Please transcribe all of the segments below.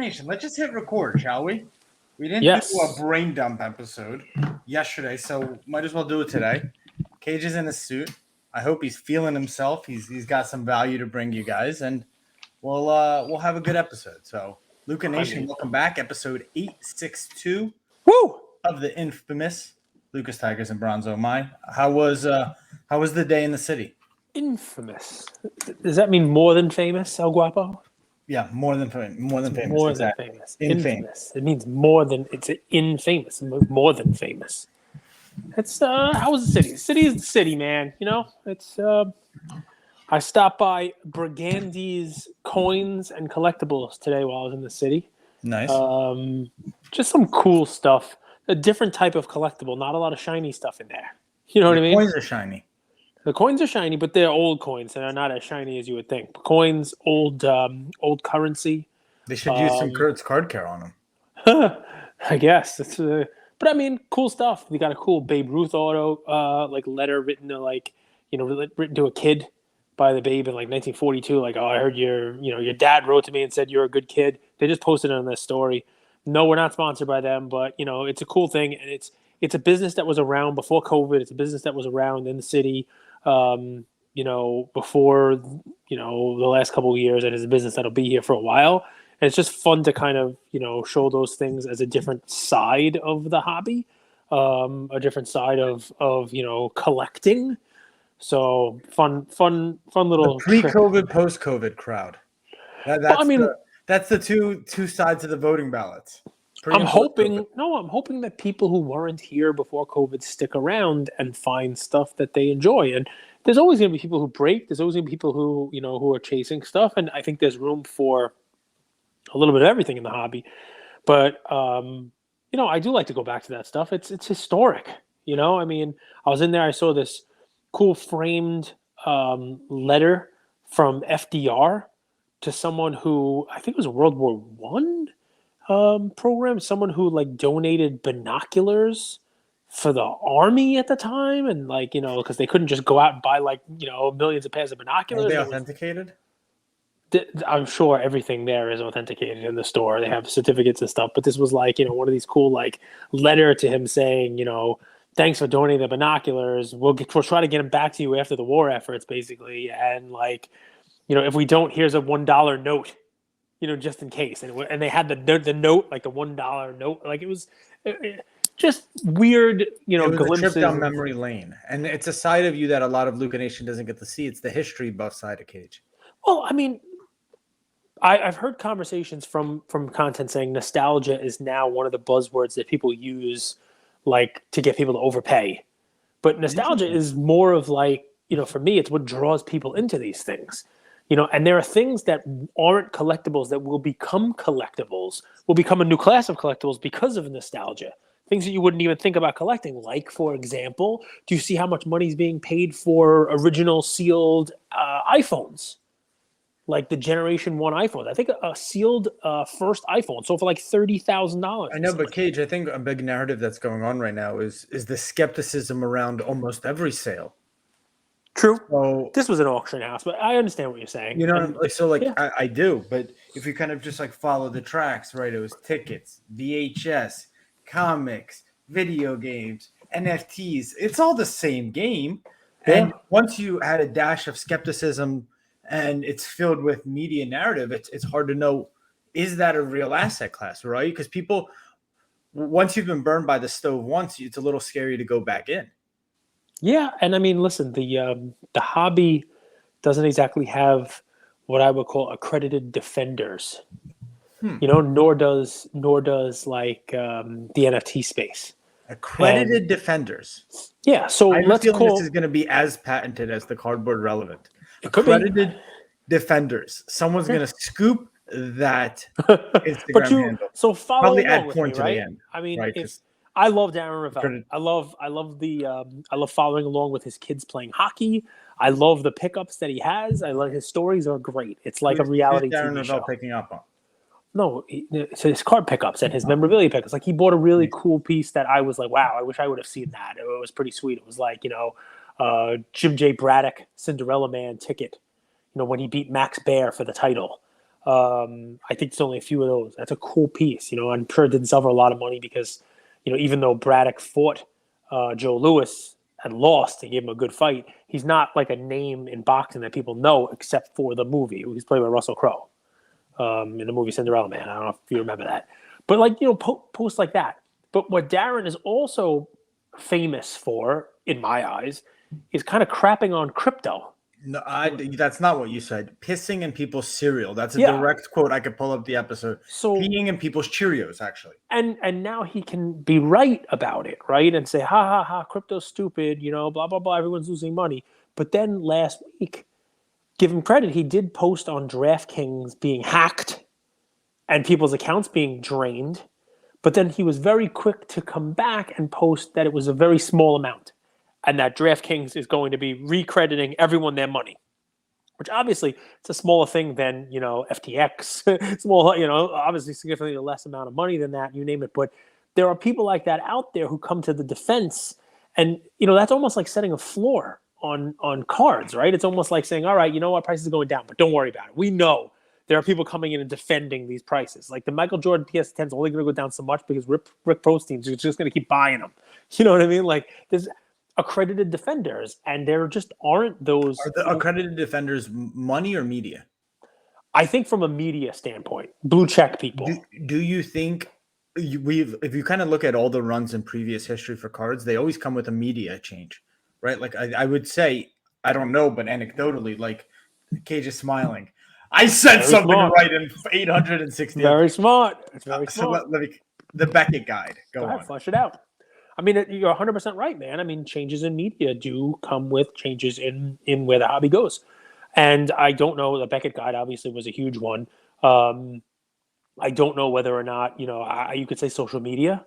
Nation, let's just hit record, shall we? We didn't do a brain dump episode yesterday, so might as well do it today. Cage is in a suit. I hope he's feeling himself. He's got some value to bring you guys, and we'll have a good episode. So, Luca Nation, welcome back, episode 862. Woo! Of the infamous Lucas Tigers and Bronzo Mai. How was the day in the city? Infamous. Does that mean more than famous, El Guapo? Yeah, more than famous. More exactly. than famous. Infamous. It means more than it's infamous. More than famous. It's how was the city? The city is the city, man. You know, it's I stopped by Brigandi's Coins and Collectibles today while I was in the city. Nice. Just some cool stuff. A different type of collectible. Not a lot of shiny stuff in there. You know what I mean? Coins are shiny. The coins are shiny, but they're old coins, and they're not as shiny as you would think. Coins, old currency. They should use some Kurt's card care on them. I guess. But I mean, cool stuff. We got a cool Babe Ruth auto, letter written to written to a kid by the Babe in 1942. Like, oh, I heard your dad wrote to me and said you're a good kid. They just posted it on their story. No, we're not sponsored by them, but it's a cool thing, and it's a business that was around before COVID. It's a business that was around in the city, before the last couple of years, and it's a business that'll be here for a while. And it's just fun to kind of show those things as a different side of the hobby, a different side of collecting. So fun little the pre-COVID, post-COVID crowd. That's the two sides of the voting ballots. I'm hoping that people who weren't here before COVID stick around and find stuff that they enjoy. And there's always going to be people who break. There's always going to be people who are chasing stuff. And I think there's room for a little bit of everything in the hobby. But, I do like to go back to that stuff. It's historic. I mean, I was in there. I saw this cool framed letter from FDR to someone who I think it was a World War I program, someone who donated binoculars for the army at the time, and because they couldn't just go out and buy millions of pairs of binoculars. Are they authenticated? I'm sure everything there is authenticated in the store. They have certificates and stuff, but this was one of these cool letter to him saying, thanks for donating the binoculars. We'll try to get them back to you after the war efforts, basically, and if we don't, here's a $1 note, just in case. And they had the note, the $1 note. It was just weird, it was glimpses. A trip down memory lane. And it's a side of you that a lot of Luca Nation doesn't get to see. It's the history buff side of Cage. Well, I mean, I've heard conversations from content saying nostalgia is now one of the buzzwords that people use, to get people to overpay. But nostalgia is more of for me, it's what draws people into these things. And there are things that aren't collectibles that will become collectibles, will become a new class of collectibles because of nostalgia. Things that you wouldn't even think about collecting. For example, do you see how much money is being paid for original sealed iPhones? The Generation 1 iPhone. I think a sealed first iPhone sold for $30,000. I know, but Cage, I think a big narrative that's going on right now is the skepticism around almost every sale. True. So, this was an auction house, but I understand what you're saying. I do, but if you kind of just follow the tracks, right? It was tickets, VHS, comics, video games, NFTs. It's all the same game. Yeah. And once you add a dash of skepticism and it's filled with media narrative, it's hard to know, is that a real asset class, right? Because people, once you've been burned by the stove once, it's a little scary to go back in. Yeah, and I mean, listen, the hobby doesn't exactly have what I would call accredited defenders, nor does the NFT space. Accredited defenders. Yeah, so this is going to be as patented as the cardboard relevant. Accredited defenders. Someone's going to scoop that Instagram handle. So follow probably along add with porn me, to right? the end. I mean, right? I love Darren Ravel. I love following along with his kids playing hockey. I love the pickups that he has. I love his stories are great. It's like a reality Darren TV Ravel show. Picking up on? No, so his card pickups and his memorabilia pickups. He bought a really cool piece that I was wow, I wish I would have seen that. It was pretty sweet. It was Jim J. Braddock Cinderella Man ticket. When he beat Max Baer for the title. I think it's only a few of those. That's a cool piece. I'm sure it didn't sell for a lot of money because, even though Braddock fought Joe Louis and lost and gave him a good fight, he's not like a name in boxing that people know except for the movie. He's played by Russell Crowe in the movie Cinderella Man. I don't know if you remember that. But posts like that. But what Darren is also famous for, in my eyes, is kind of crapping on crypto. No, that's not what you said. Pissing in people's cereal. That's a direct quote. I could pull up the episode. So peeing in people's Cheerios, actually. And now he can be right about it, right? And say, ha ha ha, crypto's stupid, blah blah blah. Everyone's losing money. But then last week, give him credit, he did post on DraftKings being hacked and people's accounts being drained. But then he was very quick to come back and post that it was a very small amount, and that DraftKings is going to be recrediting everyone their money, which obviously it's a smaller thing than, FTX, small, obviously significantly less amount of money than that, you name it. But there are people like that out there who come to the defense, and, that's almost like setting a floor on cards, right? It's almost like saying, all right, you know what, prices are going down, but don't worry about it. We know there are people coming in and defending these prices. Like the Michael Jordan PS10 is only going to go down so much because Rick Prostein's just going to keep buying them. You know what I mean? Like there's accredited defenders, and there just aren't those. Are the accredited defenders money or media? I think from a media standpoint, blue check people. Do you think if you kind of look at all the runs in previous history for cards, they always come with a media change, right? Like I would say, I don't know, but anecdotally, like Cage is smiling. I said very something smart. Right in 860. Very smart. It's very smart. So let me, the Beckett guide. Go ahead, on. Flush it out. I mean, you're 100% right, man. I mean, changes in media do come with changes in where the hobby goes. And I don't know, the Beckett guide obviously was a huge one. I don't know whether or not, you could say social media,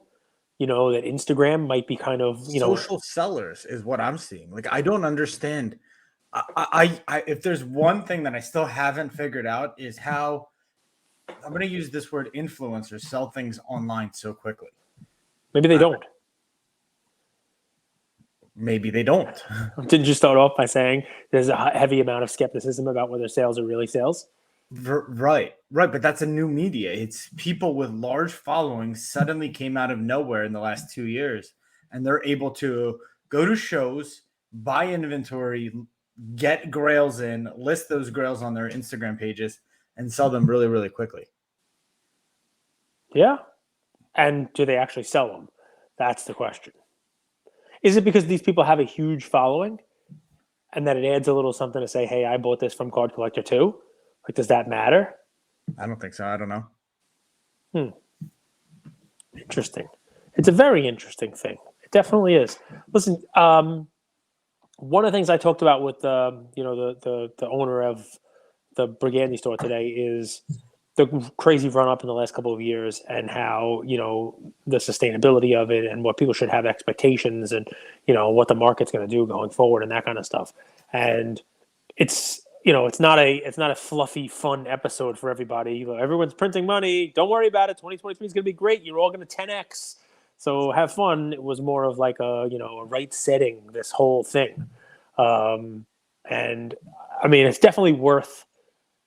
that Instagram might be kind of, social sellers is what I'm seeing. Like, I don't understand. I if there's one thing that I still haven't figured out is how I'm going to use this word influencers sell things online so quickly. Maybe they don't. Maybe they don't. Didn't you start off by saying there's a heavy amount of skepticism about whether sales are really sales? Right. But that's a new media. It's people with large followings suddenly came out of nowhere in the last 2 years, and they're able to go to shows, buy inventory, get grails in, list those grails on their Instagram pages, and sell them really, really quickly. Yeah. And do they actually sell them? That's the question. Is it because these people have a huge following and that it adds a little something to say, hey, I bought this from Card Collector too? Like, does that matter? I don't think so. I don't know. Interesting. It's a very interesting thing. It definitely is. Listen, one of the things I talked about with the owner of the Briganti store today is the crazy run up in the last couple of years, and how the sustainability of it, and what people should have expectations, and what the market's going to do going forward, and that kind of stuff. And it's not a fluffy fun episode for everybody. Everyone's printing money. Don't worry about it. 2023 is going to be great. You're all going to 10x. So have fun. It was more of like a right setting, this whole thing. And I mean, it's definitely worth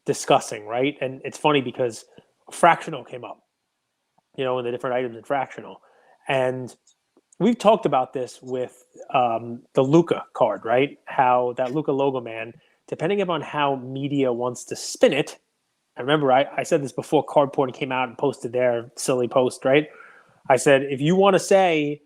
discussing, right? And it's funny because fractional came up, and the different items in fractional. And we've talked about this with the Luca card, right? How that Luca logo man, depending upon how media wants to spin it. I remember I said this before Card Porn came out and posted their silly post, right? I said, if you want to say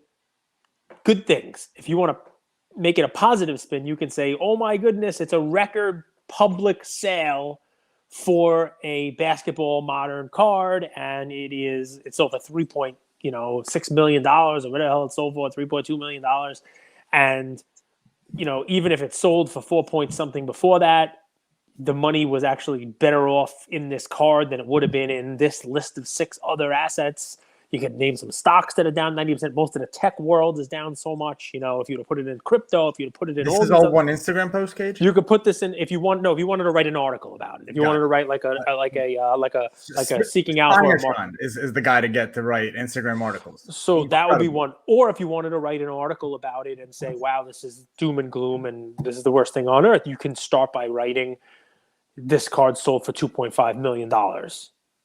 good things, if you want to make it a positive spin, you can say, oh my goodness, it's a record public sale for a basketball modern card, and it's sold for $3.6 million or whatever the hell it's sold for, $3.2 million. And even if it sold for 4 point something before that, the money was actually better off in this card than it would have been in this list of 6 other assets. You could name some stocks that are down 90%. Most of the tech world is down so much. If you would put it in crypto, if you would put it in this is all one Instagram post, Cage. You could put this in if you wanted to write an article about it. If you wanted to write like a seeking out is the guy to get to write Instagram articles. So that would be one. Or if you wanted to write an article about it and say, wow, this is doom and gloom and this is the worst thing on earth, you can start by writing this card sold for $2.5 million.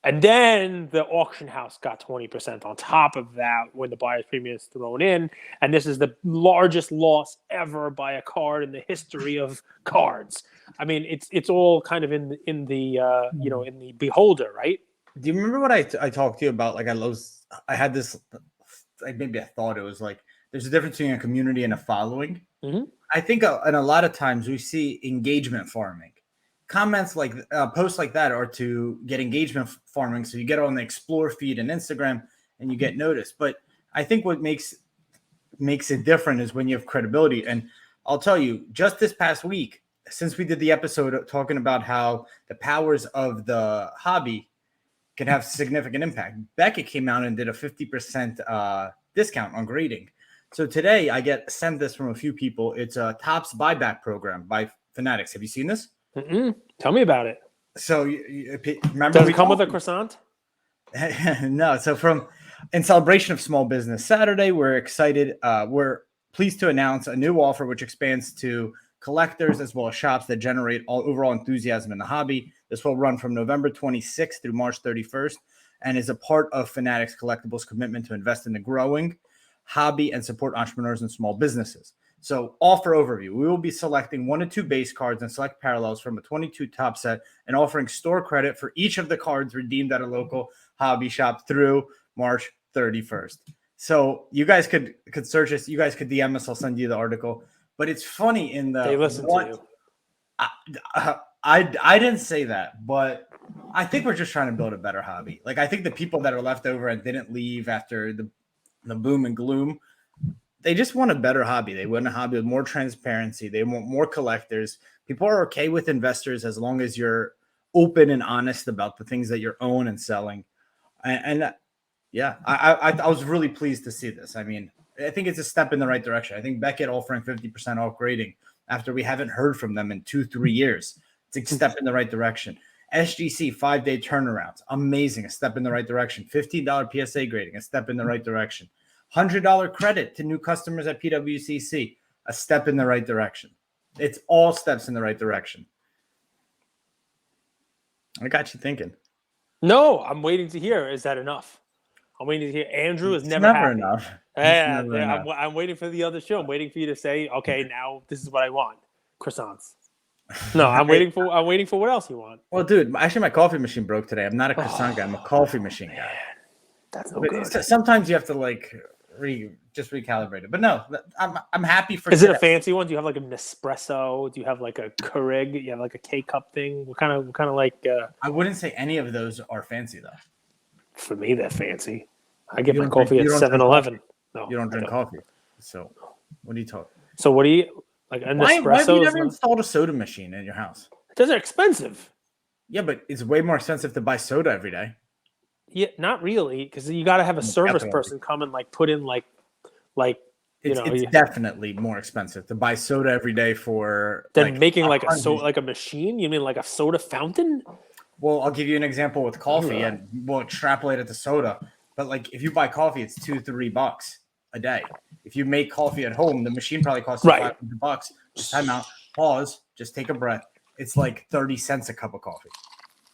And then the auction house got 20% on top of that when the buyer's premium is thrown in. And this is the largest loss ever by a card in the history of cards. I mean, it's all kind of in the beholder, right? Do you remember what I talked to you about? Like I had this, like maybe I thought it was like there's a difference between a community and a following. Mm-hmm. I think and a lot of times we see engagement farming. Comments like posts like that are to get engagement farming, so you get on the explore feed and Instagram and you get noticed. But I think what makes it different is when you have credibility. And I'll tell you, just this past week, since we did the episode talking about how the powers of the hobby can have significant impact, Beckett came out and did a 50% discount on grading. So today I get sent this from a few people. It's a Topps buyback program by Fanatics. Have you seen this? Mm-mm. Tell me about it. So you remember? Does it come with a croissant? No. So in celebration of Small Business Saturday, we're excited. We're pleased to announce a new offer which expands to collectors as well as shops that generate overall enthusiasm in the hobby. This will run from November 26th through March 31st and is a part of Fanatics Collectibles' commitment to invest in the growing hobby and support entrepreneurs and small businesses. So offer overview. We will be selecting 1 to 2 base cards and select parallels from a 22 top set and offering store credit for each of the cards redeemed at a local hobby shop through March 31st. So you guys could search us. You guys could DM us. I'll send you the article. But it's funny in the... They listen to you. I didn't say that, but I think we're just trying to build a better hobby. Like I think the people that are left over and didn't leave after the boom and gloom, they just want a better hobby. They want a hobby with more transparency. They want more collectors. People are okay with investors as long as you're open and honest about the things that you're owning and selling. And yeah, I was really pleased to see this. I mean, I think it's a step in the right direction. I think Beckett offering 50% off grading after we haven't heard from them in 2-3 years. It's a step in the right direction. SGC 5-day turnarounds. Amazing. A step in the right direction. $15 PSA grading. A step in the right direction. $100 credit to new customers at PWCC, a step in the right direction. It's all steps in the right direction. I got you thinking. No, I'm waiting to hear. Is that enough? I'm waiting to hear. Andrew is never happy. Enough. Yeah, I'm waiting for the other show. I'm waiting for you to say, okay, now this is what I want. Croissants. No, I'm waiting for what else you want. Well, dude, actually my coffee machine broke today. I'm not a croissant guy. I'm a coffee machine guy. That's no good. Sometimes you have to like just recalibrate it. But no, I'm happy for. Is it a fancy one? Do you have like an espresso? Do you have like a Keurig? Do you have like a K-cup thing? What kind of like? I wouldn't say any of those are fancy though. For me, they're fancy. I get my coffee at 7-Eleven. No, you don't drink coffee. So what are you talking? So what do you like? An espresso? Why have you never installed a soda machine in your house? Those are expensive. Yeah, but it's way more expensive to buy soda every day. Yeah, not really, because you got to have a service person come and like put in like it's definitely more expensive to buy soda every day for than making like a machine. You mean like a soda fountain? Well, I'll give you an example with coffee, and we'll extrapolate it to soda. But like, if you buy coffee, it's $2-3 a day. If you make coffee at home, the machine probably costs you $500. Just time out, pause, just take a breath. It's like 30 cents a cup of coffee.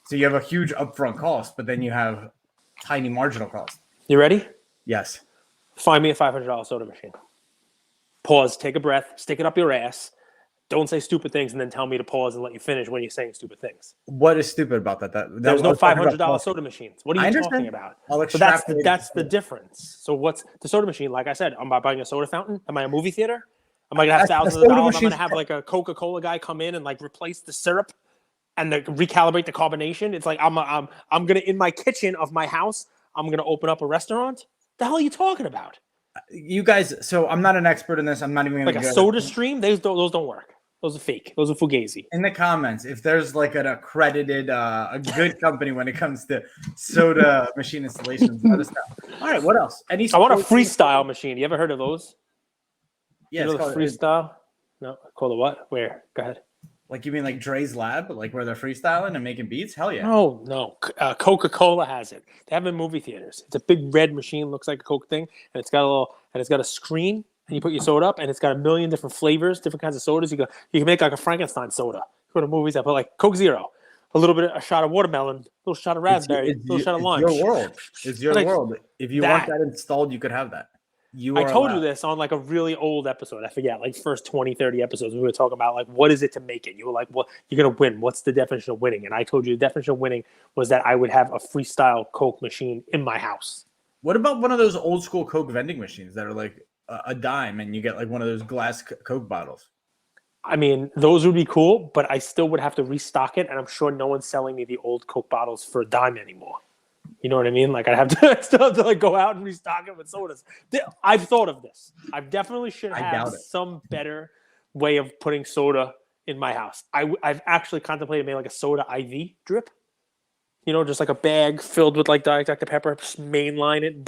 So you have a huge upfront cost, but then you have tiny marginal cost. You ready? Yes. Find me a $500 soda machine. Pause, take a breath, stick it up your ass. Don't say stupid things and then tell me to pause and let you finish when you're saying stupid things. What is stupid about that? There's no $500 soda machines. What are you talking about? So that's the difference. So what's the soda machine? Like I said, am I buying a soda fountain? Am I a movie theater? Am I going to have thousands of dollars? I'm going to have like a Coca-Cola guy come in and like replace the syrup and recalibrate the carbonation. It's like I'm going to, in my kitchen of my house, I'm going to open up a restaurant. The hell are you talking about? You guys, so I'm not an expert in this. I'm not even going to like a soda stream. Those don't work. Those are fake. Those are fugazi. In the comments, if there's like an accredited, a good company when it comes to soda machine installations, let us know. All right, what else? I want a freestyle machine. You ever heard of those? Yeah, you know the freestyle. No, call it what? Where? Go ahead. Like you mean like Dre's Lab, like where they're freestyling and making beats? Hell yeah. No. Coca-Cola has it. They have it in movie theaters. It's a big red machine, looks like a Coke thing, and it's got a screen. And you put your soda up, and it's got a million different flavors, different kinds of sodas. You can make like a Frankenstein soda. You go to movies, I put like Coke Zero. a little bit, a shot of watermelon, a little shot of raspberry, a little shot of lime. Your world. It's your Like, world. If you want that installed, you could have that. I told you this on like a really old episode. I forget, like first 20, 30 episodes. We were talking about like, what is it to make it? You were like, well, you're going to win. What's the definition of winning? And I told you the definition of winning was that I would have a freestyle Coke machine in my house. What about one of those old school Coke vending machines that are like a dime and you get like one of those glass Coke bottles? I mean, those would be cool, but I still would have to restock it. And I'm sure no one's selling me the old Coke bottles for a dime anymore. You know what I mean? Like I still have to like go out and restock it with sodas. I've thought of this. I definitely should have some better way of putting soda in my house. I've actually contemplated maybe like a soda IV drip. You know, just like a bag filled with like Diet Dr. Pepper, just mainline it,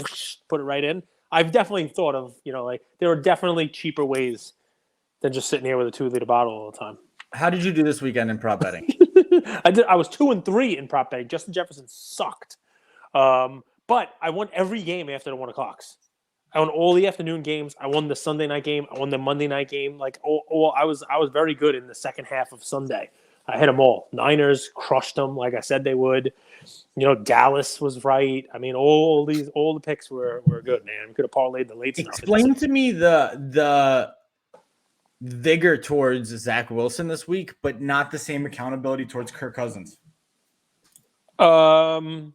put it right in. I've definitely thought of, you know, like there are definitely cheaper ways than just sitting here with a 2-liter bottle all the time. How did you do this weekend in prop betting? I was 2-3 in prop betting. Justin Jefferson sucked. But I won every game after the 1 o'clocks. I won all the afternoon games. I won the Sunday night game. I won the Monday night game. Like, I was very good in the second half of Sunday. I hit them all. Niners crushed them, like I said they would. You know, Dallas was right. I mean, all the picks were good, man. We could have parlayed the late. Explain to me the vigor towards Zach Wilson this week, but not the same accountability towards Kirk Cousins. The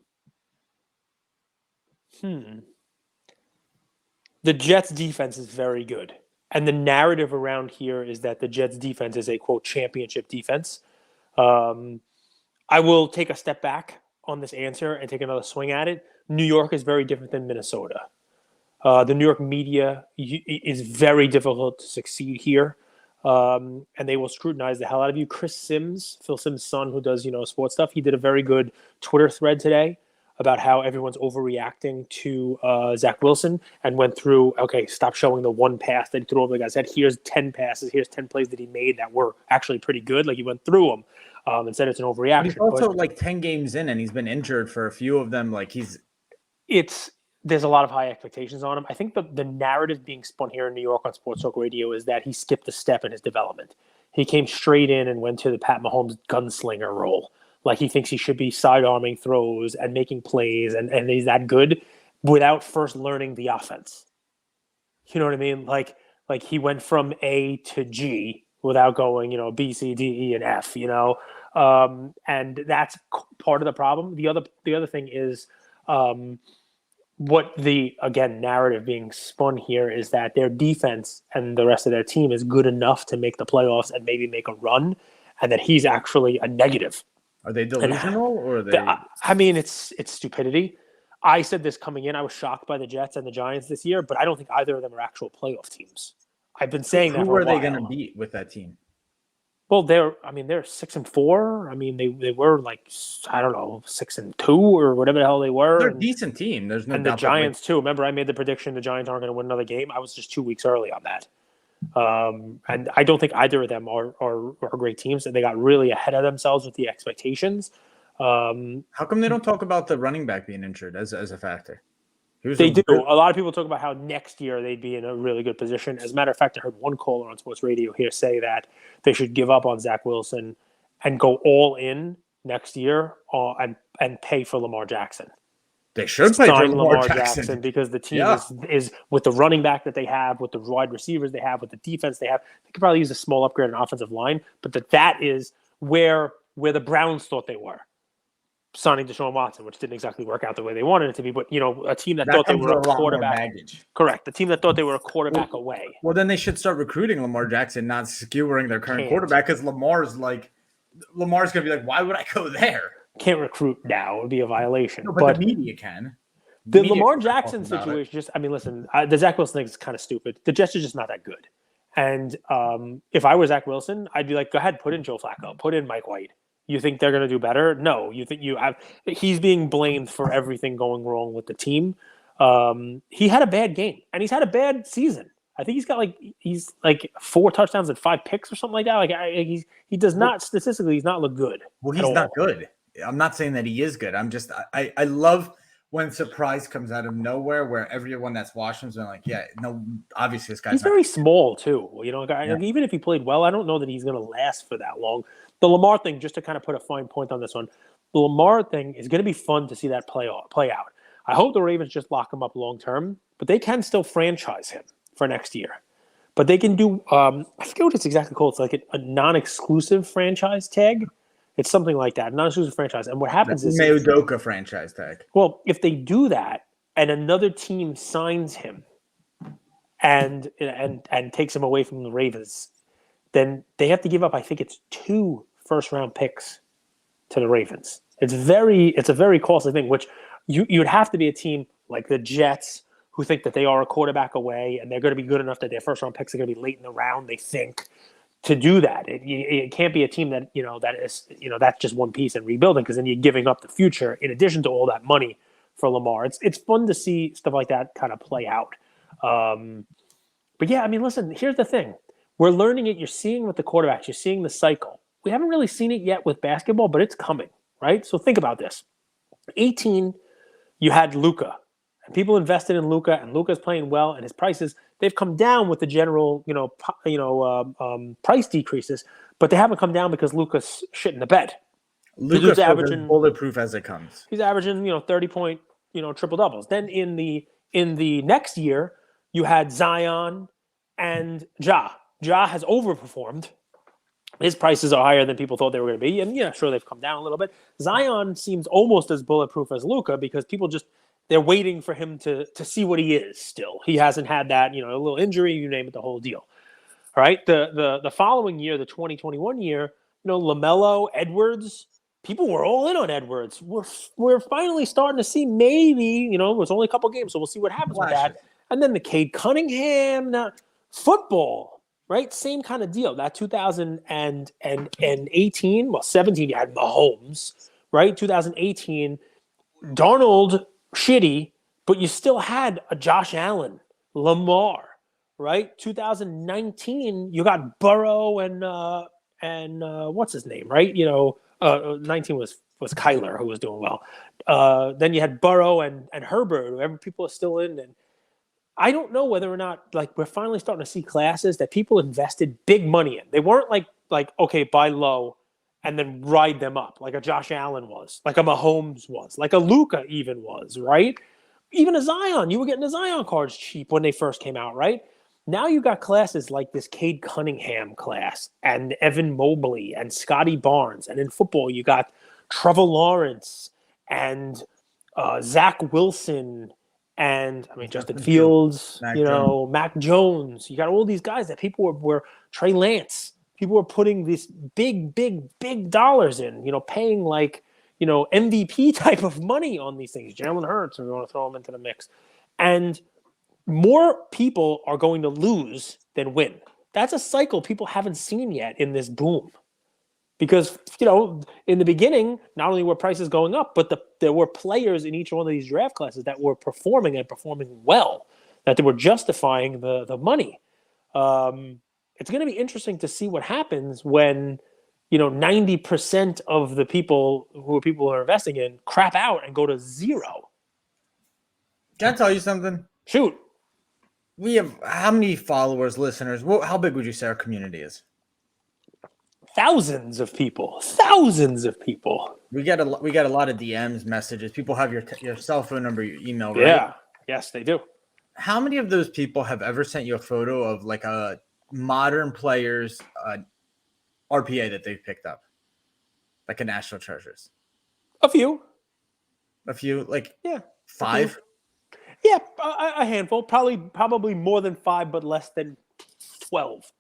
Jets defense is very good. And the narrative around here is that the Jets defense is a, quote, championship defense. I will take a step back on this answer and take another swing at it. New York is very different than Minnesota. The New York media is very difficult to succeed here. And they will scrutinize the hell out of you. Chris Sims, Phil Sims' son, who does, sports stuff, he did a very good Twitter thread today about how everyone's overreacting to Zach Wilson and went through, okay, stop showing the one pass that he threw over the guy's head. Here's 10 passes. Here's 10 plays that he made that were actually pretty good. Like, he went through them and said it's an overreaction. But he's also like 10 games in and he's been injured for a few of them. Like, there's a lot of high expectations on him. I think the narrative being spun here in New York on Sports Talk Radio is that he skipped a step in his development. He came straight in and went to the Pat Mahomes gunslinger role. Like, he thinks he should be sidearming throws and making plays, and he's that good without first learning the offense. You know what I mean? Like he went from A to G without going, B, C, D, E, and F, and that's part of the problem. The other thing is what the, again, narrative being spun here is that their defense and the rest of their team is good enough to make the playoffs and maybe make a run, and that he's actually a negative. Are they delusional or are they? I mean, it's stupidity. I said this coming in. I was shocked by the Jets and the Giants this year, but I don't think either of them are actual playoff teams. I've been saying that. Who are they going to beat with that team? Well, they're 6-4. I mean, they were like, I don't know, 6-2 or whatever the hell they were. They're a decent team. There's no doubt. And the Giants too. Remember, I made the prediction the Giants aren't going to win another game. I was just 2 weeks early on that. And I don't think either of them are great teams, and they got really ahead of themselves with the expectations. How come they don't talk about the running back being injured as a factor? They do. A lot of people talk about how next year they'd be in a really good position. As a matter of fact, I heard one caller on sports radio here say that they should give up on Zach Wilson and go all in next year and pay for Lamar Jackson. They should play for Lamar Jackson because the team is with the running back that they have, with the wide receivers they have, with the defense they have. They could probably use a small upgrade in offensive line, but that is where the Browns thought they were. Signing Deshaun Watson, which didn't exactly work out the way they wanted it to be, but a team that thought they were a quarterback. Correct. The team that thought they were a quarterback away. Well, then they should start recruiting Lamar Jackson, not skewering their current quarterback, because Lamar's going to be like, why would I go there? Can't recruit now. It would be a violation. No, but the media can. The Lamar Jackson situation, listen, the Zach Wilson thing is kind of stupid. The Jets are just not that good. And if I were Zach Wilson, I'd be like, go ahead, put in Joe Flacco, put in Mike White. You think they're going to do better? No. You think he's being blamed for everything going wrong with the team. He had a bad game, and he's had a bad season. I think he's like 4 touchdowns and 5 picks or something like that. Like he does not statistically, he's not look good. Well, he's not good. I'm not saying that he is good. I'm just I love when surprise comes out of nowhere, where everyone that's watching is like, yeah, no, obviously this guy's He's not. very small too. Yeah. Even if he played well, I don't know that he's going to last for that long. The Lamar thing, just to kind of put a fine point on this one, the Lamar thing is going to be fun to see that play out. I hope the Ravens just lock him up long term, but they can still franchise him for next year. But they can do, I forget what it's exactly called. It's like a non-exclusive franchise tag. It's something like that, non-exclusive franchise. And what happens is, Udoka franchise tag. well, if they do that and another team signs him and takes him away from the Ravens, then they have to give up, I think it's 2 first-round picks to the Ravens. It's a very costly thing, which you'd have to be a team like the Jets who think that they are a quarterback away and they're going to be good enough that their first-round picks are going to be late in the round, they think, to do that. It can't be a team that, that's just one piece and rebuilding, because then you're giving up the future in addition to all that money for Lamar. It's fun to see stuff like that kind of play out. But yeah, I mean, listen, here's the thing. We're learning it. You're seeing with the quarterbacks. You're seeing the cycle. We haven't really seen it yet with basketball, but it's coming, right? So think about this. 18, you had Luka, and people invested in Luka, and Luka's playing well, and his prices, they've come down with the general, price decreases, but they haven't come down because Luka's shit in the bed. Luka's averaging bulletproof as it comes. He's averaging, 30-point, triple doubles. Then in the next year, you had Zion and Ja. Ja has overperformed. His prices are higher than people thought they were going to be. And, sure, they've come down a little bit. Zion seems almost as bulletproof as Luka because people they're waiting for him to see what he is still. He hasn't had that, a little injury, you name it, the whole deal. All right? The following year, the 2021 year, LaMelo, Edwards, people were all in on Edwards. We're finally starting to see maybe, it was only a couple games, so we'll see what happens with that. And then the Cade Cunningham, football, right? Same kind of deal. That 2018, 17, you had Mahomes, right? 2018, Darnold, shitty, but you still had a Josh Allen, Lamar, right? 2019, you got Burrow and what's his name, right? 19 was Kyler, who was doing well. Then you had Burrow and Herbert, who people are still in. And I don't know whether or not, we're finally starting to see classes that people invested big money in. They weren't like okay, buy low and then ride them up, like a Josh Allen was, like a Mahomes was, like a Luka even was, right? Even a Zion. You were getting the Zion cards cheap when they first came out, right? Now you got classes like this Cade Cunningham class and Evan Mobley and Scotty Barnes. And in football, you got Trevor Lawrence and Zach Wilson and, Justin Fields, Mac Jones. You got all these guys that people were Trey Lance. People were putting these big, big, big dollars in, paying MVP type of money on these things. Jalen Hurts, if you want to throw them into the mix. And more people are going to lose than win. That's a cycle people haven't seen yet in this boom. Because, in the beginning, not only were prices going up, but there were players in each one of these draft classes that were performing well, that they were justifying the money. It's going to be interesting to see what happens when, 90% of the people who are investing in crap out and go to zero. Can I tell you something? Shoot. We have how many followers, listeners? How big would you say our community is? Thousands of people. We get a lot of DMs, messages. People have your cell phone number, your email, right? Yeah. Yes, they do. How many of those people have ever sent you a photo of like a modern player's RPA that they've picked up, like a National Treasures? A few, like 5. Yeah, a handful. Probably more than 5, but less than 12.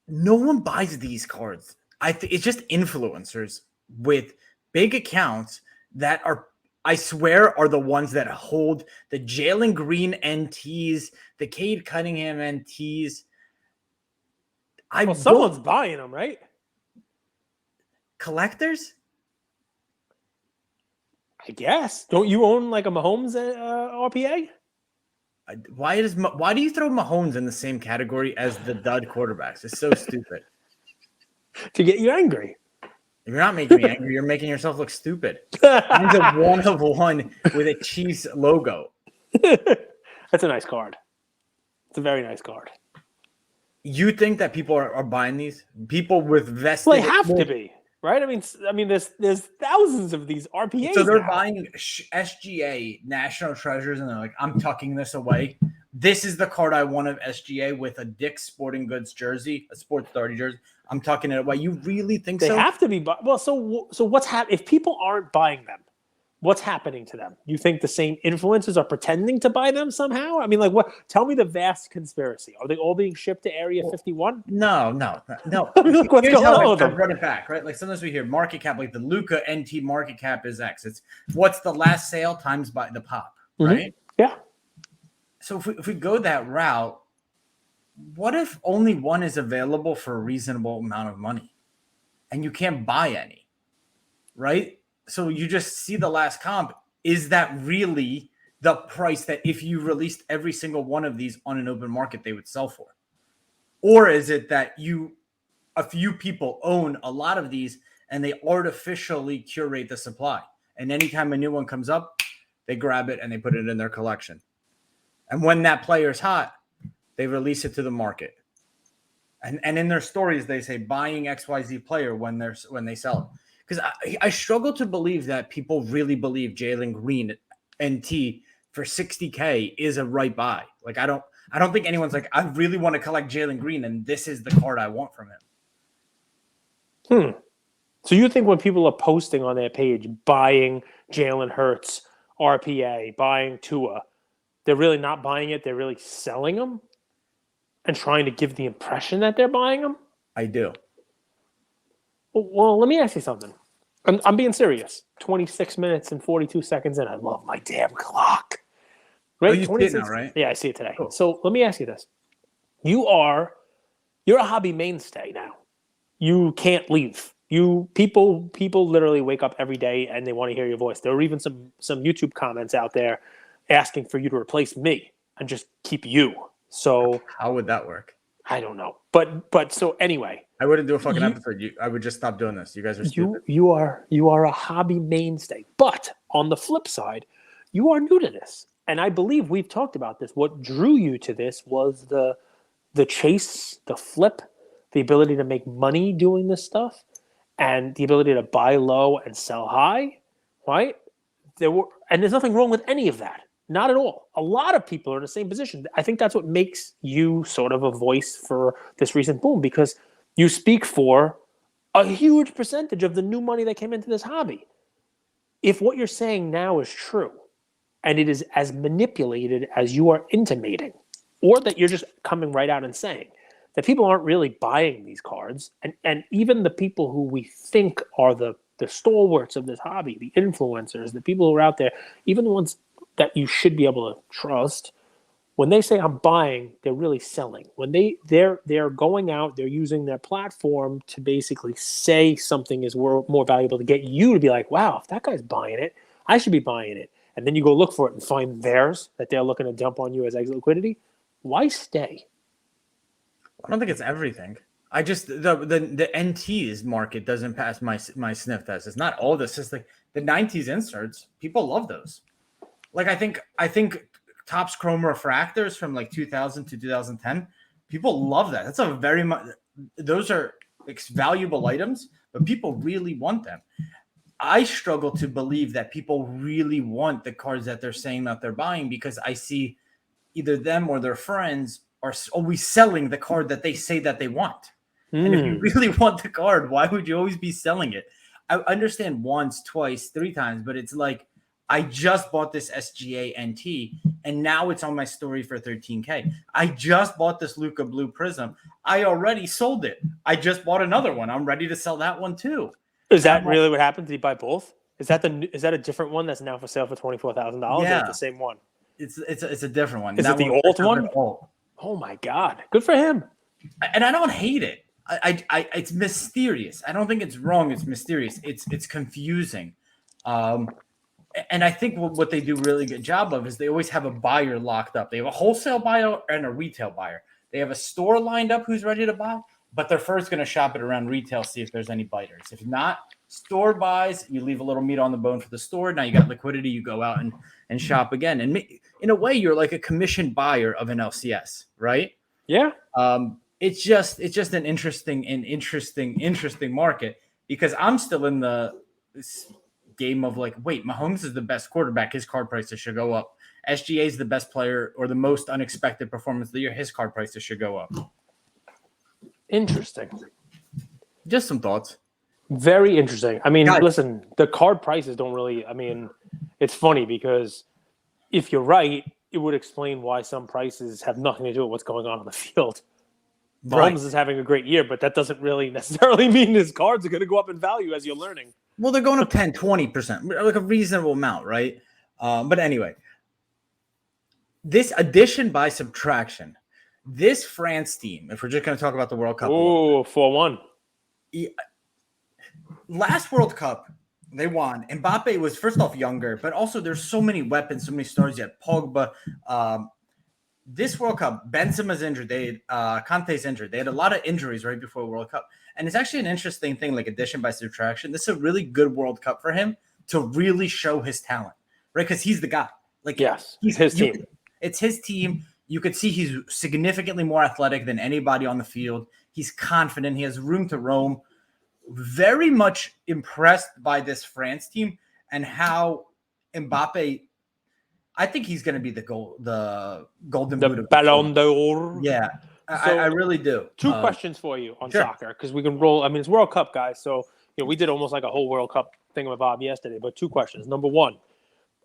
No one buys these cards. It's just influencers with big accounts that I swear, are the ones that hold the Jalen Green NTs, the Cade Cunningham NTs. Someone's buying them, right? Collectors? I guess. Don't you own like a Mahomes RPA? Why do you throw Mahomes in the same category as the dud quarterbacks? It's so stupid. To get you angry. You're not making me angry. You're making yourself look stupid. Mine's a 1 of 1 with a Chiefs logo. That's a nice card. It's a very nice card. You think that people are buying these? People with vested... Well, they have to be, right? I mean, there's thousands of these RPAs. So they're now. buying SGA National Treasures, and they're like, I'm tucking this away. This is the card I want of SGA with a Dick's Sporting Goods jersey, a Sports Authority jersey. I'm tucking it away. You really think they so? They have to be. Well, so what's happening? If people aren't buying them, what's happening to them? You think the same influencers are pretending to buy them somehow? I mean, like what? Tell me the vast conspiracy. Are they all being shipped to Area 51? No. Look what's going on with them. Run it back, right? Like sometimes we hear market cap, like the Luca NT market cap is X. It's what's the last sale times by the pop, right? Yeah. So if we go that route, what if only one is available for a reasonable amount of money and you can't buy any, right? So you just see the last comp. Is that really the price that if you released every single one of these on an open market, they would sell for? Or is it that a few people own a lot of these and they artificially curate the supply? And anytime a new one comes up, they grab it and they put it in their collection. And when that player's hot, they release it to the market. And in their stories, they say buying XYZ player when they sell it. Because I struggle to believe that people really believe Jalen Green NT for $60K is a right buy. Like I don't think anyone's like, I really want to collect Jalen Green and this is the card I want from him. So you think when people are posting on their page buying Jalen Hurts, RPA, buying Tua, they're really not buying it. They're really selling them and trying to give the impression that they're buying them? I do. Well, let me ask you something. I'm being serious. 26 minutes and 42 seconds in. I love my damn clock. Right? Oh, you see it now, right? Yeah, I see it today. Cool. So let me ask you this. You're a hobby mainstay now. You can't leave. People literally wake up every day and they want to hear your voice. There are even some YouTube comments out there asking for you to replace me and just keep you. So how would that work? I don't know. But so anyway, I wouldn't do a fucking episode. I would just stop doing this. You guys are stupid. You are a hobby mainstay. But on the flip side, you are new to this. And I believe we've talked about this. What drew you to this was the chase, the flip, the ability to make money doing this stuff, and the ability to buy low and sell high, right? And there's nothing wrong with any of that. Not at all. A lot of people are in the same position. I think that's what makes you sort of a voice for this recent boom, because you speak for a huge percentage of the new money that came into this hobby. If what you're saying now is true, and it is as manipulated as you are intimating, or that you're just coming right out and saying, that people aren't really buying these cards, and even the people who we think are the stalwarts of this hobby, the influencers, the people who are out there, even the ones that you should be able to trust, when they say I'm buying, they're really selling. When they're going out, they're using their platform to basically say something is more valuable to get you to be like, wow, if that guy's buying it, I should be buying it. And then you go look for it and find theirs that they're looking to dump on you as exit liquidity. Why stay? I don't think it's everything. I just the NT's market doesn't pass my sniff test. It's not all this. It's like the 90s inserts. People love those. Like I think Topps Chrome refractors from like 2000 to 2010. People love that. That's a very much. Those are valuable items, but people really want them. I struggle to believe that people really want the cards that they're saying that they're buying, because I see either them or their friends are always selling the card that they say that they want. And if you really want the card, why would you always be selling it? I understand once, twice, 3 times, but it's like, I just bought this SGA NT and now it's on my story for $13K. I just bought this Luca Blue Prism. I already sold it. I just bought another one. I'm ready to sell that one too. Is that really what happened? Did you buy both? Is that a different one that's now for sale for $24,000? Yeah. Or is it the same one? It's a different one. Is it the old one? Oh my God. Good for him. And I don't hate it. I it's mysterious. I don't think it's wrong. It's mysterious. It's confusing. And I think what they do a really good job of is they always have a buyer locked up. They have a wholesale buyer and a retail buyer. They have a store lined up who's ready to buy, but they're first going to shop it around retail, see if there's any biters. If not, Store buys, you leave a little meat on the bone for the store. Now you got liquidity, you go out and shop again. And in a way, you're like a commissioned buyer of an LCS, right? Yeah. It's just an interesting market because I'm still in this game of like, wait, Mahomes is the best quarterback. His card prices should go up. SGA is the best player or the most unexpected performance of the year. His card prices should go up. Interesting. Just some thoughts. Very interesting. I mean, God. listen, the card prices don't really, I mean, it's funny because if you're right, it would explain why some prices have nothing to do with what's going on the field. Mahomes is having a great year, but that doesn't really necessarily mean his cards are going to go up in value as you're learning. Well, they're going up 10, 20%, like a reasonable amount, right? But anyway, this addition by subtraction, this France team, if we're just going to talk about the World Cup. Oh, 4-1. Last World Cup, they won. Mbappe was, first off, younger, but also there's so many weapons, so many stars. You had Pogba. This World Cup, Benzema's injured. Kante's injured. They had a lot of injuries right before the World Cup. And it's actually an interesting thing, like addition by subtraction. This is a really good World Cup for him to really show his talent, right? Because he's the guy. Like, yes, he's his team. It's his team. You could see he's significantly more athletic than anybody on the field. He's confident. He has room to roam. Very much impressed by this France team and how Mbappe, I think he's going to be the golden boot of Ballon d'Or. Yeah, so, I really do. Two questions for you on soccer because we can roll. I mean, it's World Cup, guys. So we did almost like a whole World Cup thing with Bob yesterday. But two questions. Number one,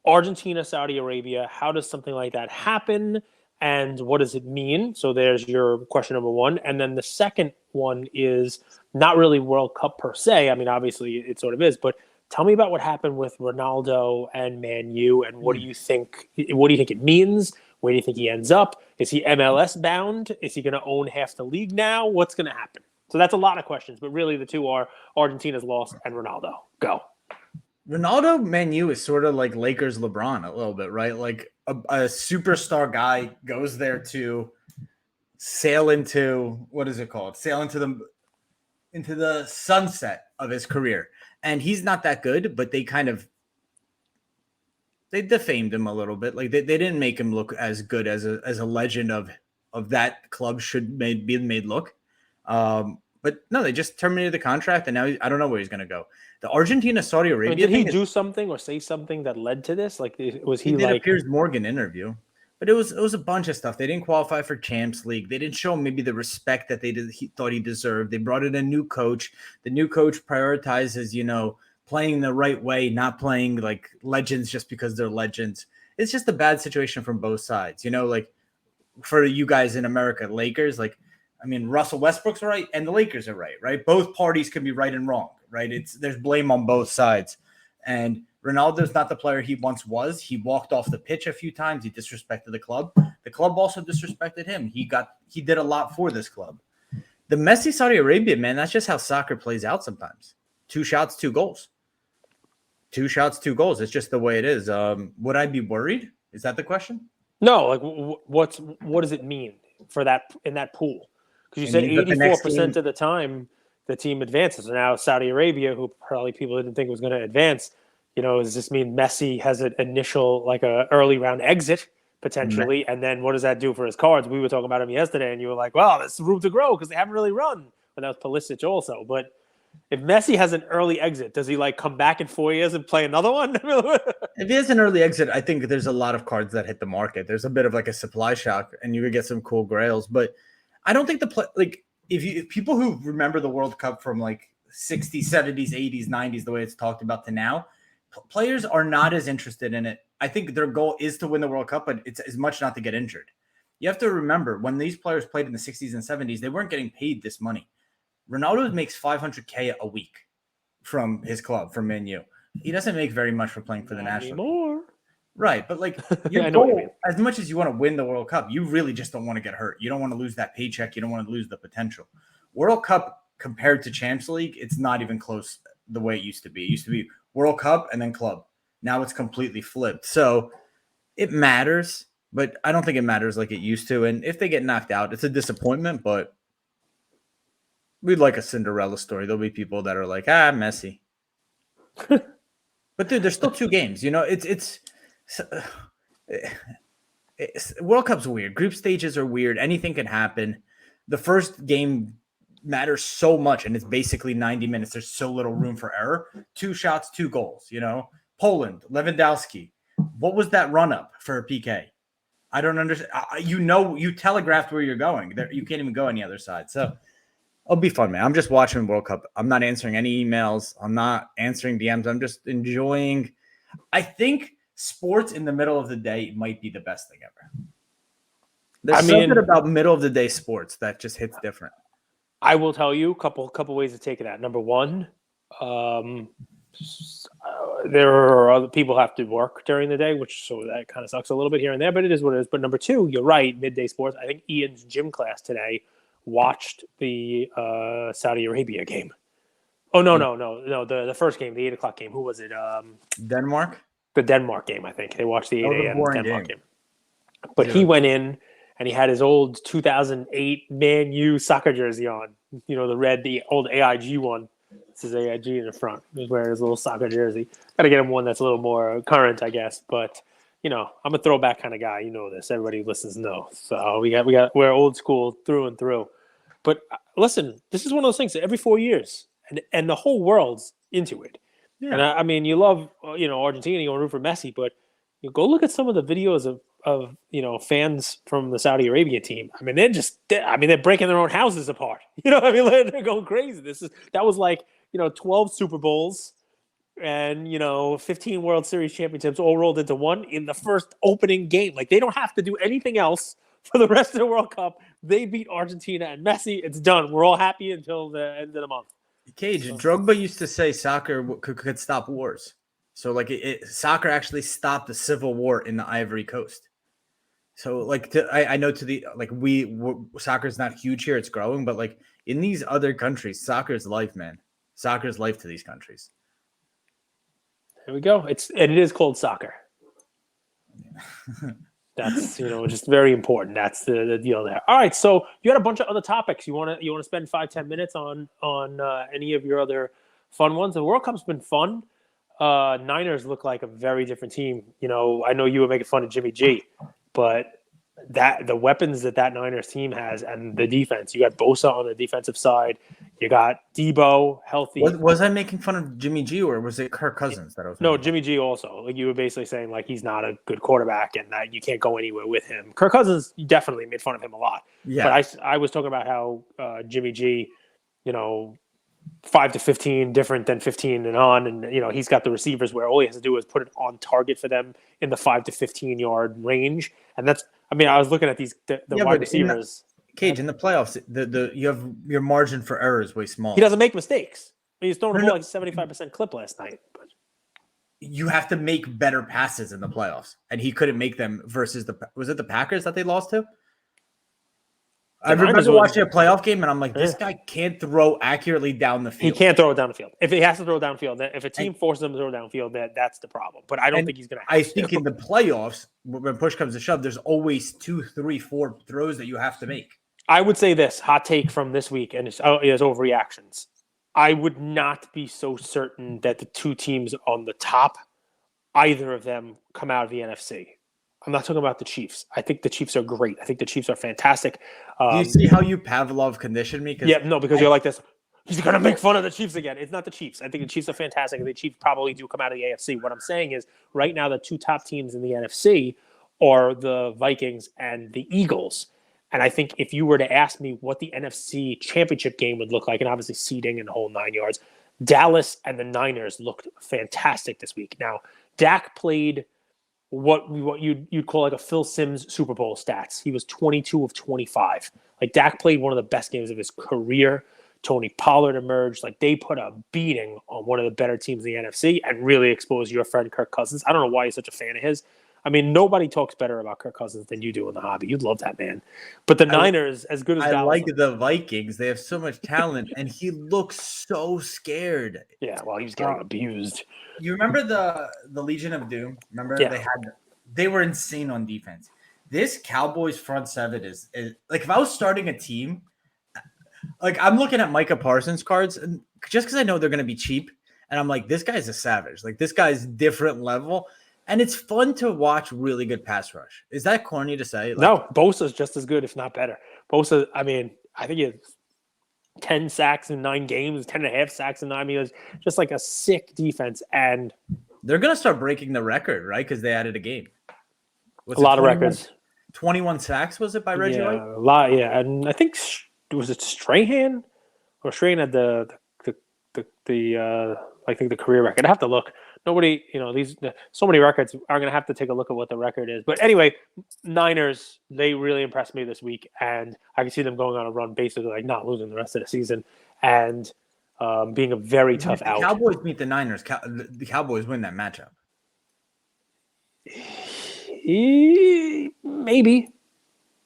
Argentina, Saudi Arabia. How does something like that happen? And what does it mean? So there's your question number one. And then the second one is not really World Cup per se. I mean, obviously it sort of is, but tell me about what happened with Ronaldo and Man U, and what do you think? What do you think it means? Where do you think he ends up? Is he MLS bound? Is he going to own half the league now? What's going to happen? So that's a lot of questions, but really the two are Argentina's loss and Ronaldo. Go. Ronaldo, Man U is sort of like Lakers LeBron a little bit, right? Like a superstar guy goes there to sail into, what is it called? Sail into the sunset of his career. And he's not that good, but they defamed him a little bit. Like they didn't make him look as good as a legend of that club should be made look. But no, they just terminated the contract, and now I don't know where he's going to go. The Argentina Saudi Arabia. Did he do something or say something that led to this? Like, was he did like a Piers Morgan interview? But it was a bunch of stuff. They didn't qualify for Champs League. They didn't show him maybe the respect that he thought he deserved. They brought in a new coach. The new coach prioritizes, playing the right way, not playing like legends just because they're legends. It's just a bad situation from both sides. Like for you guys in America, Lakers, like, I mean, Russell Westbrook's right and the Lakers are right? Both parties can be right and wrong, right? There's blame on both sides. And Ronaldo's not the player he once was. He walked off the pitch a few times. He disrespected the club. The club also disrespected him. He did a lot for this club. The Messi Saudi Arabia, man, that's just how soccer plays out sometimes. 2 shots, 2 goals. 2 shots, 2 goals. It's just the way it is. Would I be worried? Is that the question? No, like what does it mean for that in that pool? Because you said 84% of the time the team advances. And now Saudi Arabia, who probably people didn't think was going to advance, does this mean Messi has an initial, like a early round exit potentially? And then what does that do for his cards? We were talking about him yesterday, and you were like, well, there's room to grow because they haven't really run. But that was Pulisic also. But if Messi has an early exit, does he like come back in 4 years and play another one? If he has an early exit, I think there's a lot of cards that hit the market. There's a bit of like a supply shock, and you could get some cool grails. But I don't think if people who remember the World Cup from like 60s, 70s, 80s, 90s, the way it's talked about to now, players are not as interested in it. I think their goal is to win the World Cup, but it's as much not to get injured. You have to remember when these players played in the 60s and 70s, they weren't getting paid this money. Ronaldo makes $500K a week from his club, from Man U. He doesn't make very much for playing for the national team. Right, but like your goal, as much as you want to win the World Cup, you really just don't want to get hurt. You don't want to lose that paycheck. You don't want to lose the potential. World Cup compared to Champs League, it's not even close the way it used to be. It used to be World Cup and then club. Now it's completely flipped. So it matters, but I don't think it matters like it used to. And if they get knocked out, it's a disappointment, but we'd like a Cinderella story. There'll be people that are like, Messi. But dude, there's still 2 games. World Cup's weird. Group stages are weird. Anything can happen. The first game matters so much, and it's basically 90 minutes. There's so little room for error. 2 shots, 2 goals. Poland, Lewandowski. What was that run up for a PK? I don't understand. You telegraphed where you're going. You can't even go any other side. So it'll be fun, man. I'm just watching World Cup. I'm not answering any emails. I'm not answering DMs. I'm just enjoying. I think sports in the middle of the day might be the best thing ever. There's something about middle of the day sports that just hits different. I will tell you a couple ways to take that. Number one, there are other people have to work during the day, so that kind of sucks a little bit here and there, but it is what it is. But number two, you're right, midday sports. I think Ian's gym class today watched the Saudi Arabia game. Oh, no. The first game, the 8:00 game. Who was it? Denmark? The Denmark game, I think. They watched the 8 a.m. Denmark game. But Dude. He went in and he had his old 2008 Man U soccer jersey on. The old AIG one. This is AIG in the front. He was wearing his little soccer jersey. Got to get him one that's a little more current, I guess. But, I'm a throwback kind of guy. You know this. Everybody who listens knows. So we're old school through and through. But listen, this is one of those things that every 4 years, and the whole world's into it. Yeah. And I mean, you love, Argentina, you want to root for Messi, but you go look at some of the videos of fans from the Saudi Arabia team. I mean, they're breaking their own houses apart. They're going crazy. That was like, 12 Super Bowls and, 15 World Series championships all rolled into one in the first opening game. Like, they don't have to do anything else for the rest of the World Cup. They beat Argentina and Messi. It's done. We're all happy until the end of the month. Cage, Drogba used to say soccer could stop wars. So, soccer actually stopped the civil war in the Ivory Coast. So, I know soccer is not huge here; it's growing. But in these other countries, soccer is life, man. Soccer is life to these countries. There we go. It is called soccer. That's just very important. That's the deal there. All right, so you had a bunch of other topics. You want to spend 5-10 minutes on any of your other fun ones? The World Cup's been fun. Niners look like a very different team. I know you were making fun of Jimmy G, but the weapons that Niners team has and the defense. You got Bosa on the defensive side. You got Debo healthy. Was I making fun of Jimmy G or was it Kirk Cousins that I was? No, Jimmy G also. You were basically saying he's not a good quarterback and that you can't go anywhere with him. Kirk Cousins, you definitely made fun of him a lot. Yeah. But I was talking about how Jimmy G, 5 to 15 different than 15 and on, and he's got the receivers where all he has to do is put it on target for them in the 5 to 15 yard range, and that's. I mean, I was looking at the wide receivers. In the playoffs, you have your margin for error is way small. He doesn't make mistakes. He's throwing the ball 75% clip last night. But you have to make better passes in the playoffs, and he couldn't make them versus was it the Packers that they lost to? I remember watching a playoff game, and I'm like, this guy can't throw accurately down the field. He can't throw it down the field. If he has to throw it downfield, if a team forces him to throw downfield, that's the problem. But I don't think he's going to. I think in the playoffs, when push comes to shove, there's always 2, 3, 4 throws that you have to make. I would say this hot take from this week, and it's overreactions. I would not be so certain that the 2 teams on the top, either of them, come out of the NFC. I'm not talking about the Chiefs. I think the Chiefs are great. I think the Chiefs are fantastic. Do you see how you Pavlov conditioned me? Because you're like this. He's going to make fun of the Chiefs again. It's not the Chiefs. I think the Chiefs are fantastic. The Chiefs probably do come out of the AFC. What I'm saying is right now the 2 top teams in the NFC are the Vikings and the Eagles. And I think if you were to ask me what the NFC championship game would look like, and obviously seeding and the whole 9 yards, Dallas and the Niners looked fantastic this week. Now, Dak played what you'd call a Phil Simms Super Bowl stats. He was 22 of 25. Dak played one of the best games of his career. Tony Pollard emerged. They put a beating on one of the better teams in the NFC and really exposed your friend Kirk Cousins. I don't know why you're such a fan of his. I mean, nobody talks better about Kirk Cousins than you do in the hobby. You'd love that man. But the Niners, as good as I Dallas, like the Vikings. They have so much talent, and he looks so scared. Yeah, well, he was getting abused. You remember the Legion of Doom? Remember they were insane on defense. This Cowboys front seven is if I was starting a team, I'm looking at Micah Parsons cards, and just because I know they're going to be cheap, and I'm like, this guy's a savage. Like this guy's different level, and it's fun to watch really good pass rush. Is that corny to say? Like, No, Bosa's just as good, if not better. Bosa, I mean, I think it's 10 sacks in 9 games, 10 and a half sacks in 9. I mean, it was just like a sick defense, and they're gonna start breaking the record, right? Because they added a game. a lot of records. 21 sacks was it by Reggie White? A lot, yeah. And I think was it Strahan or Strahan had the I think the career record. I have to look. Nobody, so many records are going to have to take a look at what the record is. But anyway, Niners, they really impressed me this week, and I can see them going on a run, basically like not losing the rest of the season, and being a very tough out. Cowboys beat the Niners. The Cowboys win that matchup.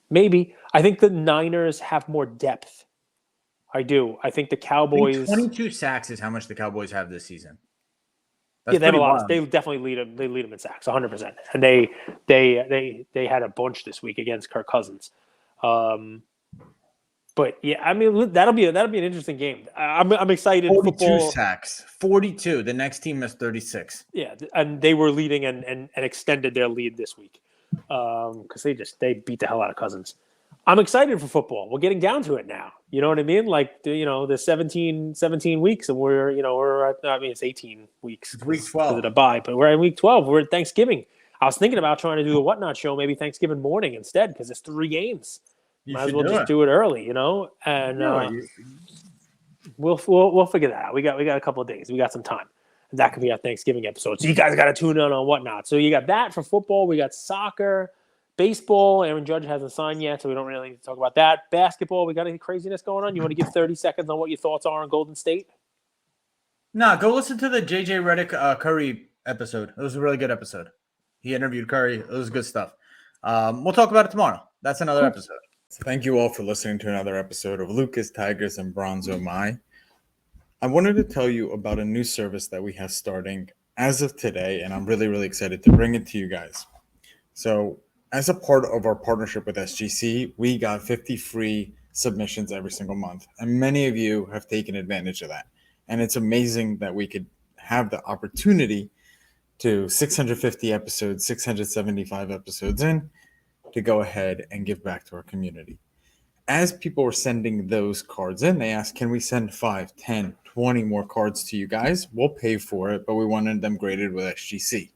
Maybe. I think the Niners have more depth. I do. I think the Cowboys. 22 sacks is how much the Cowboys have this season. That's they have a lot. They definitely lead them. They lead them in sacks, 100%. And they had a bunch this week against Kirk Cousins. But yeah, I mean that'll be an interesting game. I'm excited. 42 sacks, 42. The next team has 36. Yeah, and they were leading and extended their lead this week because they beat the hell out of Cousins. I'm excited for football. We're getting down to it now. You know what I mean? Like the 17 weeks, and we're at, I mean it's 18 weeks. It's week 12 because of the bye, but we're in week 12. We're at Thanksgiving. I was thinking about trying to do the Whatnot show maybe Thanksgiving morning instead because it's 3 games. Might as well just do it early, and we'll figure that out. We got a couple of days. We got some time. And that could be our Thanksgiving episode. So you guys got to tune in on Whatnot. So you got that for football. We got soccer, baseball. Aaron Judge hasn't signed yet, so we don't really need to talk about that. Basketball, we got any craziness going on? You want to give 30 seconds on what your thoughts are on Golden State? Nah, go listen to the JJ Redick Curry episode. It was a really good episode. He interviewed Curry. It was good stuff. We'll talk about it tomorrow. That's another episode. So thank you all for listening to another episode of Lucas, Tigers, and Bronzo Mai. I wanted to tell you about a new service that we have starting as of today, and I'm really, really excited to bring it to you guys. So as a part of our partnership with SGC, we got 50 free submissions every single month, and many of you have taken advantage of that. And it's amazing that we could have the opportunity to 650 episodes, 675 episodes in, to go ahead and give back to our community. As people were sending those cards in, they asked, can we send 5, 10, 20 more cards to you guys? We'll pay for it, but we wanted them graded with SGC.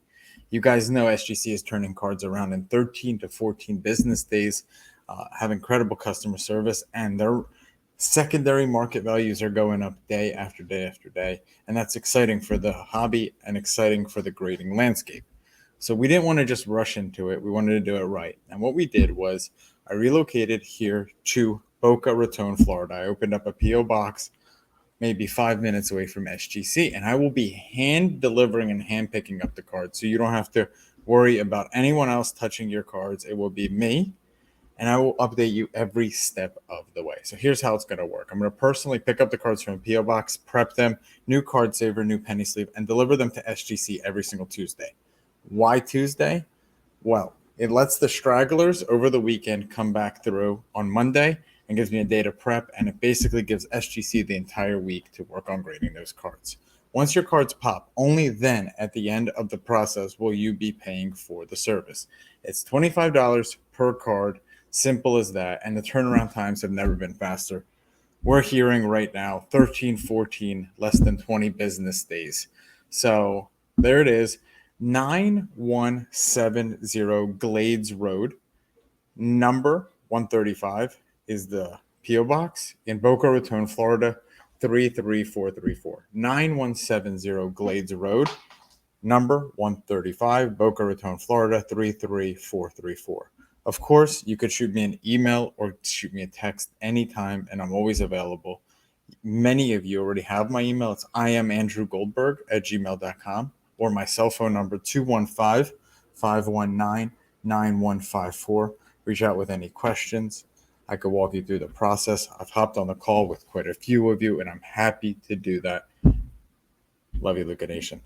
You guys know SGC is turning cards around in 13 to 14 business days, have incredible customer service, and their secondary market values are going up day after day after day. And that's exciting for the hobby and exciting for the grading landscape. So we didn't want to just rush into it. We wanted to do it right. And what we did was I relocated here to Boca Raton, Florida. I opened up a P.O. box maybe 5 minutes away from SGC, and I will be hand delivering and hand picking up the cards. So you don't have to worry about anyone else touching your cards. It will be me, and I will update you every step of the way. So here's how it's going to work. I'm going to personally pick up the cards from a P.O. box, prep them, new card saver, new penny sleeve, and deliver them to SGC every single Tuesday. Why Tuesday? Well, it lets the stragglers over the weekend come back through on Monday and gives me a day to prep, and it basically gives SGC the entire week to work on grading those cards. Once your cards pop, only then at the end of the process will you be paying for the service. It's $25 per card, simple as that, and the turnaround times have never been faster. We're hearing right now 13, 14, less than 20 business days. So there it is. 9170 Glades Road, number 135 is the P.O. Box in Boca Raton, Florida, 33434. 9170 Glades Road, number 135, Boca Raton, Florida, 33434. Of course, you could shoot me an email or shoot me a text anytime, and I'm always available. Many of you already have my email. It's iamandrewgoldberg@gmail.com. or my cell phone number, 215-519-9154. Reach out with any questions. I could walk you through the process. I've hopped on the call with quite a few of you, and I'm happy to do that. Love you, Luca Nation.